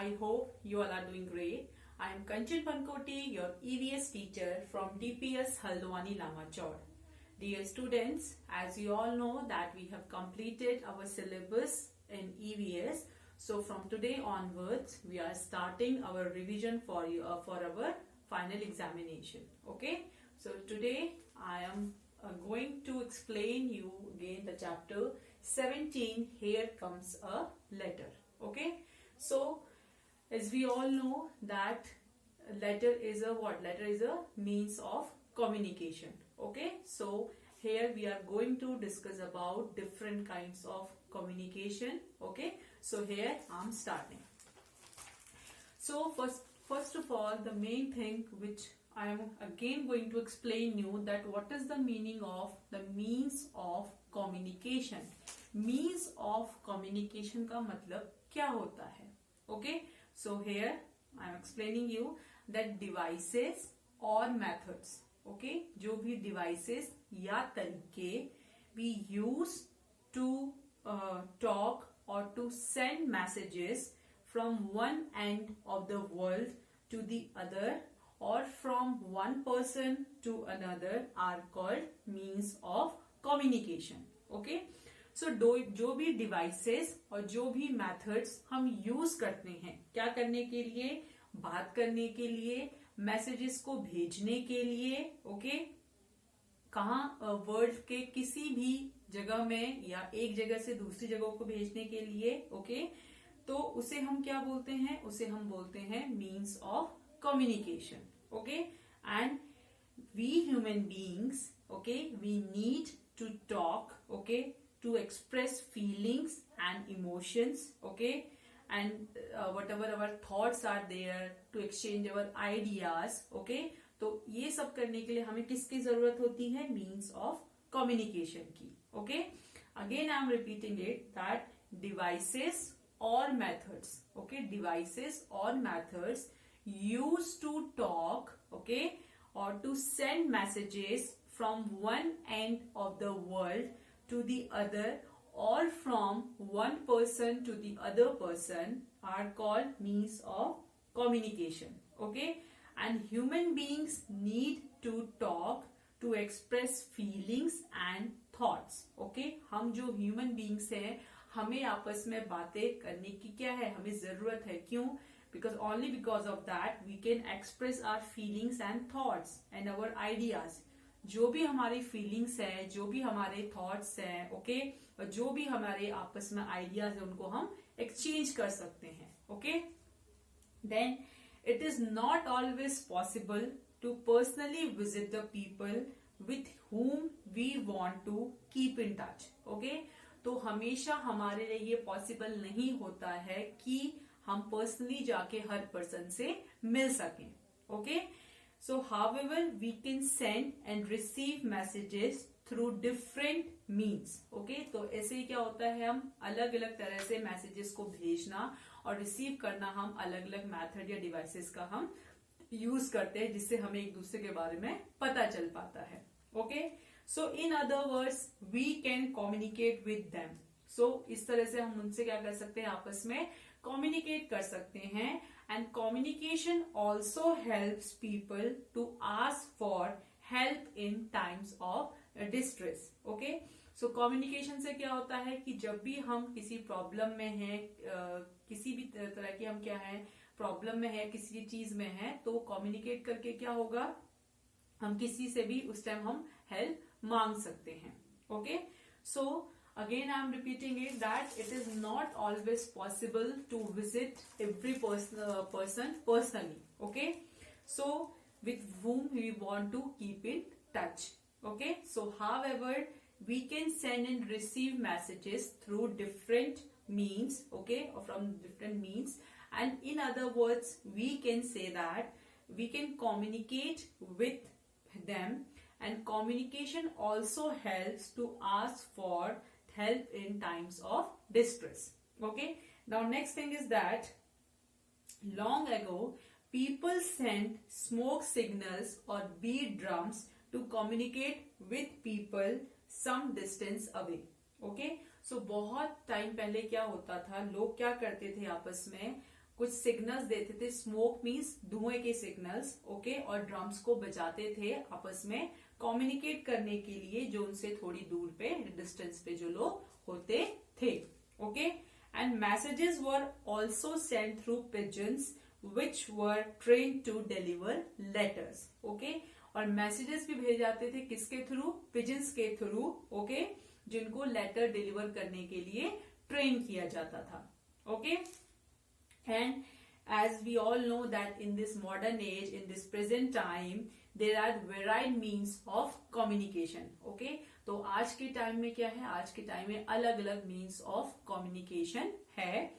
I hope you all are doing great. I am Kanchan Pankoti, your EVS teacher from DPS Haldwani Lamachor. Dear students, as you all know that we have completed our syllabus in EVS. So from today onwards, we are starting our revision for our final examination. Okay. So today I am going to explain you again the chapter 17. Here comes a letter. Okay. So as we all know that letter is a what? Letter is a means of communication. Okay. So here we are going to discuss about different kinds of communication. Okay. So here I'm starting. So first of all, the main thing which I am again going to explain you that what is the meaning of the means of communication. Means of communication का मतलब क्या होता है? Okay. So here I am explaining you that devices or methods. Okay. जो भी devices या तरीके we use to talk or to send messages from one end of the world to the other or from one person to another are called means of communication. Okay. So जो भी devices और जो भी methods हम use करते हैं क्या करने के लिए? बात करने के लिए, messages को भेजने के लिए. Okay. कहाँ वर्ल्ड के किसी भी जगह में या एक जगह से दूसरी जगह को भेजने के लिए. ओके. तो उसे हम क्या बोलते हैं? उसे हम बोलते हैं means of communication. Okay. And we human beings, okay, we need to talk, okay, to express feelings and emotions. Okay. And whatever our thoughts are there, to exchange our ideas. Okay. तो ये सब करने के लिए हमें किसकी जरूरत होती है? मीन्स ऑफ कम्युनिकेशन की. Okay. Again I am repeating it that devices और मेथड्स, ओके, डिवाइसेस और methods use to talk, okay, और to send messages from one end of the world to the other or from one person to the other person are called means of communication. Okay. And human beings need to talk to express feelings and thoughts. Okay. हम जो human beings हैं हमें आपस में बातें करने की क्या है? हमें जरूरत है. क्यों? Because only because of that we can express our feelings and thoughts and our ideas. जो भी हमारी फीलिंग्स है, जो भी हमारे थॉट्स हैं, ओके, और जो भी हमारे आपस में आइडियाज है उनको हम एक्सचेंज कर सकते हैं. Okay. Then it is not always possible to personally visit the people with whom we want to keep in touch. Okay. तो हमेशा हमारे लिए ये पॉसिबल नहीं होता है कि हम पर्सनली जाके हर पर्सन से मिल सकें. Okay. So, however, we can send and receive messages through different means. Okay, तो ऐसे ही क्या होता है? हम अलग अलग तरह से मैसेजेस को भेजना और रिसीव करना हम अलग अलग मेथड या डिवाइसेस का हम यूज करते हैं जिससे हमें एक दूसरे के बारे में पता चल पाता है. Okay. So in other words we can communicate with them. So इस तरह से हम उनसे क्या कर सकते हैं? आपस में कम्युनिकेट कर सकते हैं. And communication also helps people to ask for help in times of distress. Okay. So communication से क्या होता है कि जब भी हम किसी प्रॉब्लम में हैं, किसी भी तरह की हम क्या है प्रॉब्लम में है, किसी चीज में है, तो कम्युनिकेट करके क्या होगा? हम किसी से भी उस टाइम हम हेल्प मांग सकते हैं. Okay. So again I am repeating it that it is not always possible to visit every person personally. Okay. So with whom we want to keep in touch. Okay. So however we can send and receive messages through different means. Okay. Or from different means. And in other words we can say that we can communicate with them, and communication also helps to ask for help in times of distress. Okay. Now next thing is that long ago people sent smoke signals or beat drums to communicate with people some distance away. Okay. So बहुत time पहले क्या होता था? लोग क्या करते थे आपस में? कुछ सिग्नल्स देते थे, स्मोक मीन्स धुएं के सिग्नल्स, ओके, और ड्रम्स को बजाते थे आपस में कम्युनिकेट करने के लिए, जो उनसे थोड़ी दूर पे डिस्टेंस पे जो लोग होते थे, okay. And messages were also send through pigeons which were train to deliver letters, okay. और मैसेजेस भी भेजे जाते थे किसके थ्रू? पिजन्स के थ्रू, ओके, जिनको लेटर डिलीवर करने के लिए ट्रेन किया जाता था, okay. And as we all know that in this modern age, in this present time, there are varied means of communication, okay। तो आज के टाइम में क्या है? आज के टाइम में अलग अलग means of communication है,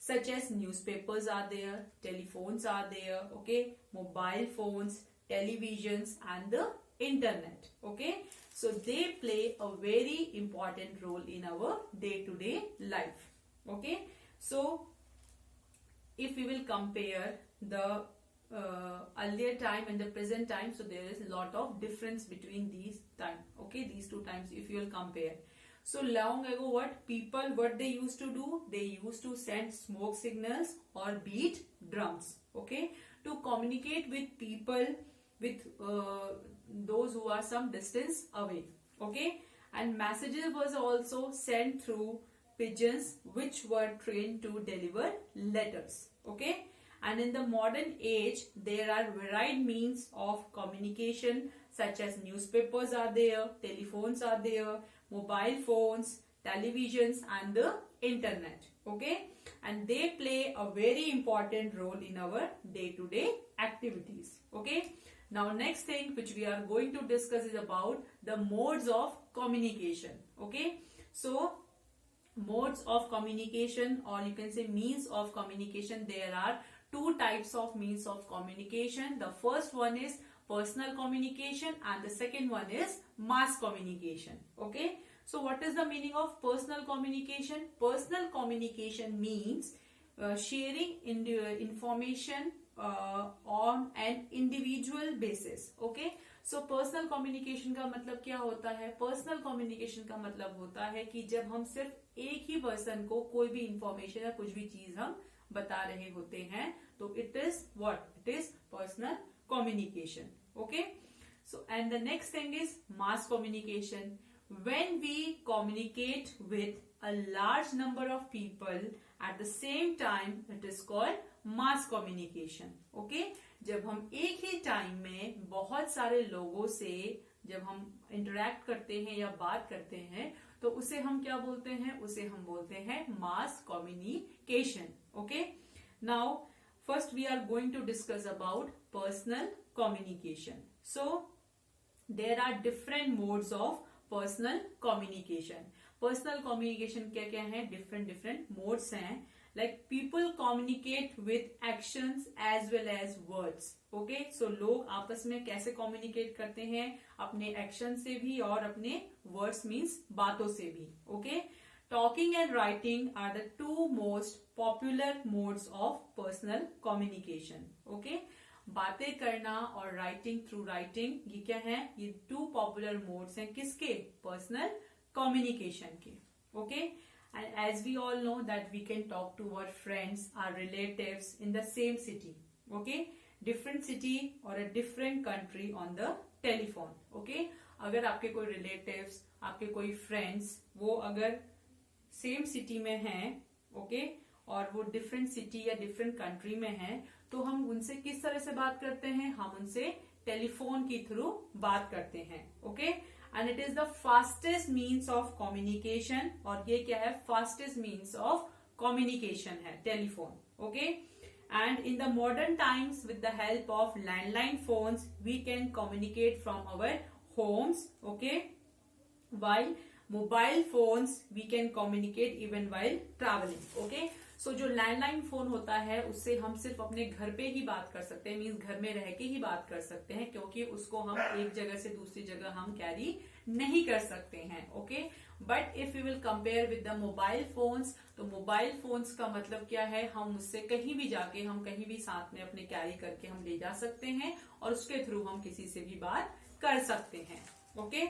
such as newspapers are there, telephones are there, okay, mobile phones, televisions and the internet, okay। So they play a very important role in our day-to-day life, okay। So if we will compare the earlier time and the present time, so there is a lot of difference between these time, okay, these two times if you will compare. So long ago what they used to do, they used to send smoke signals or beat drums, okay, to communicate with people, with those who are some distance away, okay. And messages was also sent through pigeons which were trained to deliver letters, okay। And in the modern age there are varied means of communication such as newspapers are there, telephones are there, mobile phones, televisions and the internet, okay। And they play a very important role in our day-to-day activities, okay। Now next thing which we are going to discuss is about the modes of communication, okay। So modes of communication, or you can say means of communication, there are two types of means of communication. The first one is personal communication and the second one is mass communication, okay। So what is the meaning of personal communication? Personal communication means sharing information on an individual basis, okay। So personal communication का मतलब क्या होता है? Personal communication का मतलब होता है कि जब हम सिर्फ एक ही पर्सन को कोई भी इंफॉर्मेशन या कुछ भी चीज हम बता रहे होते हैं, तो it is what? It is personal communication, okay. So and the next thing is mass communication. When we communicate with a large number of people at the same time, it is called mass communication, okay. जब हम एक ही time में बहुत सारे लोगों से जब हम इंटरेक्ट करते हैं या बात करते हैं, तो उसे हम क्या बोलते हैं? उसे हम बोलते हैं mass communication, okay. Now first we are going to discuss about personal communication. So there are different modes of personal communication. Personal communication क्या क्या है? डिफरेंट मोड्स हैं। Like people communicate with actions as well as words, okay। So लोग आपस में कैसे communicate करते हैं? अपने action से भी और अपने words means बातों से भी, okay। Talking and writing are the two most popular modes of personal communication, okay। बातें करना और writing through writing, ये क्या है? ये two popular modes हैं किसके? Personal communication के, okay। And as we all know that we can talk to our friends, our relatives in the same city, okay, different city or a different country on the telephone, okay। अगर आपके कोई relatives, आपके कोई friends, वो अगर same city में हैं, okay, और वो different city या different country में हैं, तो हम उनसे किस तरह से बात करते हैं? हम उनसे टेलीफोन के थ्रू बात करते हैं, okay। And it is the fastest means of communication, और ये क्या है? fastest means of communication है telephone, okay। And in the modern times with the help of landline phones we can communicate from our homes, okay, while mobile phones we can communicate even while traveling, okay। सो जो landline phone होता है उससे हम सिर्फ अपने घर पे ही बात कर सकते हैं, मीन्स घर में रह के ही बात कर सकते हैं, क्योंकि उसको हम एक जगह से दूसरी जगह हम कैरी नहीं कर सकते हैं, okay. But if you will compare with the mobile phones, तो मोबाइल फोन्स का मतलब क्या है? हम उससे कहीं भी जाके हम कहीं भी साथ में अपने कैरी करके हम ले जा सकते हैं और उसके थ्रू हम किसी से भी बात कर सकते हैं, okay.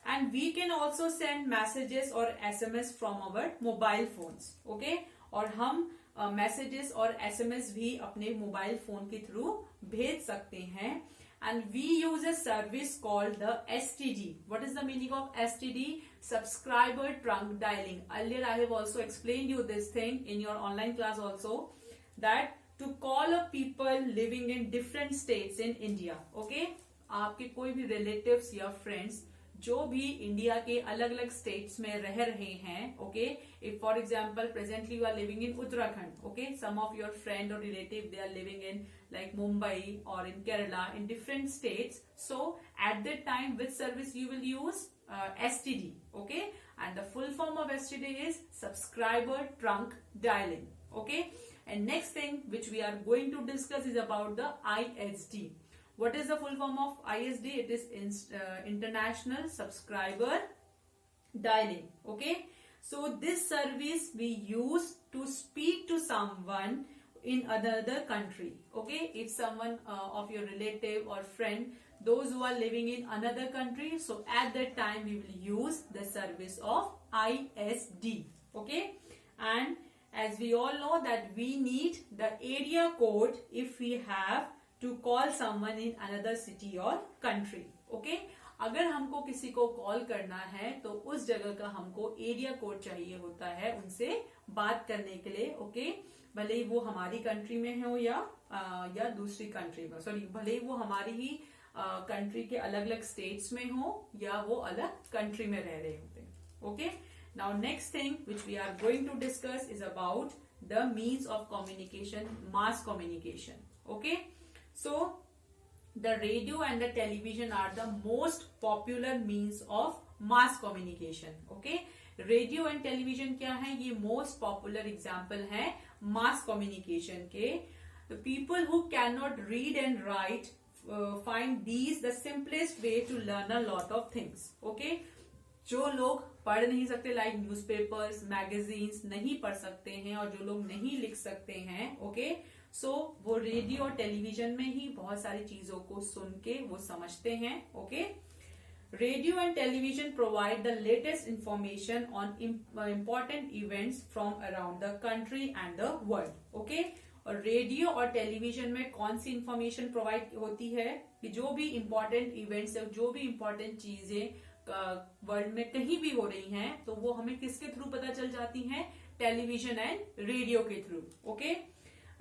And we can also send messages और SMS from our mobile phones, okay. और हम मैसेजेस और एसएमएस भी अपने मोबाइल फोन के थ्रू भेज सकते हैं. And we use a service called the STD. What is the meaning of STD? Subscriber trunk dialing. Earlier I have also explained you this thing in your online class also, that to call up people living in different states in India. Okay? आपके कोई भी relatives या friends जो भी India के अलग अलग states में रह रहे हैं, okay, if for example presently you are living in Uttarakhand, okay, some of your friend और relative they are living in like Mumbai और इन Kerala, in different states, so at that time which service you will use STD, okay, and the full form of STD is subscriber trunk dialing, okay. And next thing which we are going to discuss is about the ISD. What is the full form of ISD? It is International Subscriber Dialing. Okay. So this service we use to speak to someone in another country. Okay. If someone of your relative or friend, those who are living in another country, so at that time we will use the service of ISD. Okay. And as we all know that we need the area code if we have to call someone in another city or country. Okay? अगर हमको किसी को call करना है तो उस जगह का हमको एरिया कोड चाहिए होता है उनसे बात करने के लिए. ओके, भले ही वो हमारी कंट्री में हो या दूसरी कंट्री में, सॉरी, भले ही वो हमारी ही कंट्री के अलग अलग स्टेट्स में हो या वो अलग कंट्री में रह रहे होते हैं. Okay, now next thing which we are going to discuss is about the means of communication, mass communication. Okay, so the radio and the television are the most popular means of mass communication. Okay, radio and television क्या है? ये most popular example है mass communication के. The people who cannot read and write find these the simplest way to learn a lot of things. Okay, जो लोग पढ़ नहीं सकते, लाइक न्यूज़पेपर्स, मैगजीन्स नहीं पढ़ सकते हैं और जो लोग नहीं लिख सकते हैं, ओके, सो वो रेडियो और टेलीविजन में ही बहुत सारी चीजों को सुन के वो समझते हैं. Okay, radio and television provide the latest information on important events from around the country and the world. Okay, और रेडियो और टेलीविजन में कौन सी इंफॉर्मेशन प्रोवाइड होती है कि जो भी इम्पोर्टेंट इवेंट्स है, जो भी इम्पोर्टेंट चीजें वर्ल्ड में कहीं भी हो रही हैं, तो वो हमें किसके थ्रू पता चल जाती हैं? टेलीविजन एंड रेडियो के through. Okay,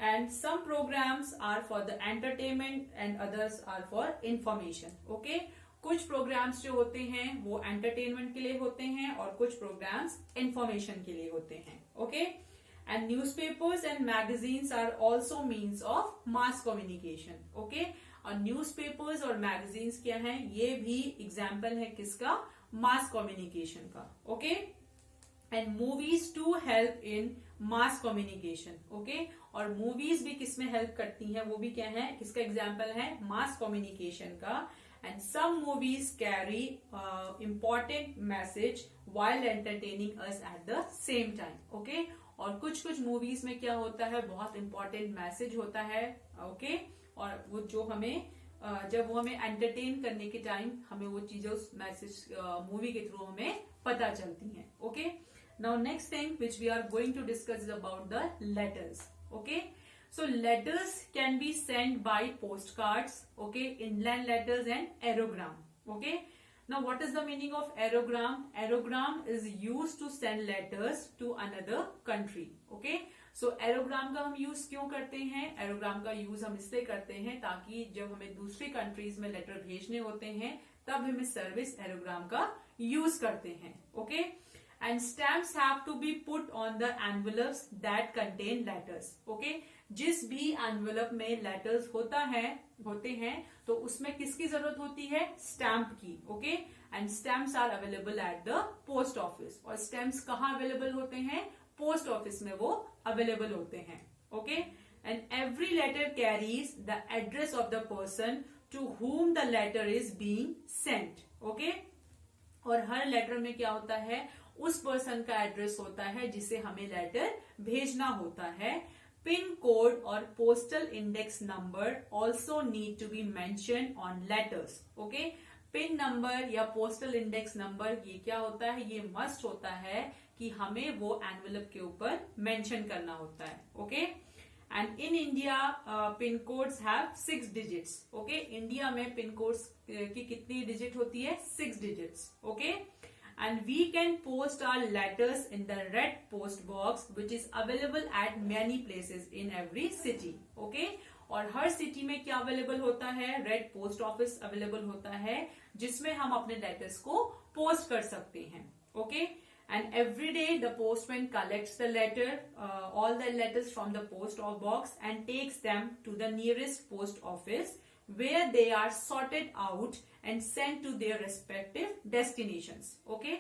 and some programs are for the entertainment and others are for information. Okay, कुछ प्रोग्राम्स जो होते हैं वो एंटरटेनमेंट के लिए होते हैं और कुछ प्रोग्राम्स इंफॉर्मेशन के लिए होते हैं. Okay, and newspapers and magazines are also means of mass communication. Okay, और न्यूज़पेपर्स और मैगजीन्स क्या है? ये भी एग्जाम्पल है किसका? मास कम्युनिकेशन का. Okay, and movies too help in mass communication. Okay, और मूवीज भी किसमें हेल्प करती हैं? वो भी क्या है? किसका एग्जाम्पल है? मास कम्युनिकेशन का. And some movies carry important message while entertaining us at the same time. Okay, और कुछ मूवीज में क्या होता है? बहुत इंपॉर्टेंट मैसेज होता है. ओके, और वो जो हमें जब वो हमें एंटरटेन करने के टाइम हमें वो चीजें उस मैसेज मूवी के थ्रू हमें पता चलती हैं. Okay, now next thing which we are going to discuss is about the letters. Okay, so letters can be sent by postcards, okay, inland letters and aerogram. Okay, now what is the meaning of aerogram? Aerogram is used to send letters to another country. Okay, so aerogram का हम use क्यों करते हैं? aerogram का use हम इसलिए करते हैं ताकि जब हमें दूसरी कंट्रीज में लेटर भेजने होते हैं तब हम इस सर्विस aerogram का यूज करते हैं. Okay, and stamps have to be put on the envelopes that contain letters. Okay, जिस भी envelope में letters होते हैं तो उसमें किसकी जरूरत होती है? स्टैम्प की. Okay, and stamps are available at the post office. और stamps कहाँ available होते हैं? पोस्ट ऑफिस में वो available होते हैं. Okay, and every letter carries the address of the person to whom the letter is being sent. Okay, और हर letter में क्या होता है? उस पर्सन का एड्रेस होता है जिसे हमें लेटर भेजना होता है. पिन कोड और postal index number also need to be mention on letters. Okay, PIN number या पोस्टल इंडेक्स नंबर ये क्या होता है, ये मस्ट होता है कि हमें वो एनवेलप के ऊपर मेंशन करना होता है. Okay, and in India pin codes have 6 digits. Okay, India में पिन कोड्स की कितनी डिजिट होती है, 6 digits. Okay, and we can post our letters in the red post box which is available at many places in every city. Okay, और हर city में क्या available होता है, रेड पोस्ट ऑफिस अवेलेबल होता है जिसमें हम अपने लेटर्स को पोस्ट कर सकते हैं. Okay, and every day the postman collects the letter, all the letters from the post box and takes them to the nearest post office where they are sorted out and sent to their respective destinations. Okay,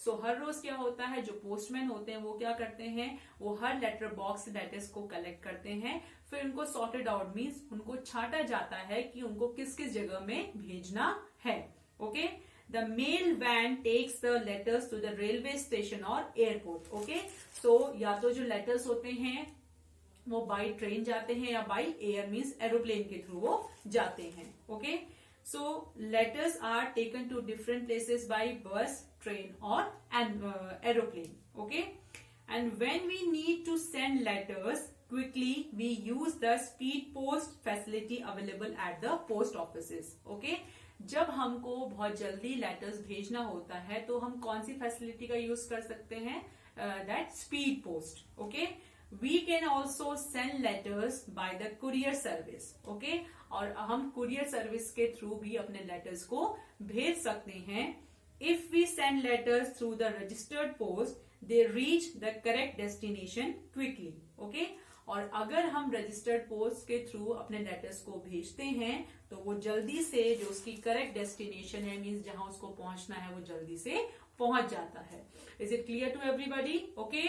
so हर रोज क्या होता है, जो postman होते हैं वो क्या करते हैं, वो हर लेटर बॉक्स से लेटर्स को कलेक्ट करते हैं, फिर उनको सॉर्टेड आउट मीन्स उनको छाटा जाता है कि उनको किस किस जगह में भेजना है. Okay, the mail van takes the letters to the railway station और एयरपोर्ट. ओके, सो या तो जो लेटर्स होते हैं वो बाई ट्रेन जाते हैं या बाई एयर मीन्स एरोप्लेन के थ्रू वो जाते हैं. Okay, so letters are taken to different places by bus, train और aeroplane. Okay, and when we need to send letters quickly we use the speed post facility available at the post offices. Okay, जब हमको बहुत जल्दी letters भेजना होता है तो हम कौन सी फैसिलिटी का यूज कर सकते हैं, that speed post. Okay, We can also send letters by the courier service. Okay, और हम courier service के थ्रू भी अपने letters को भेज सकते हैं. If we send letters through the registered post, they reach the correct destination quickly. Okay, और अगर हम registered post के थ्रू अपने letters को भेजते हैं तो वो जल्दी से जो उसकी correct destination है मीन्स जहां उसको पहुंचना है वो जल्दी से पहुंच जाता है. Is it clear to everybody? Okay.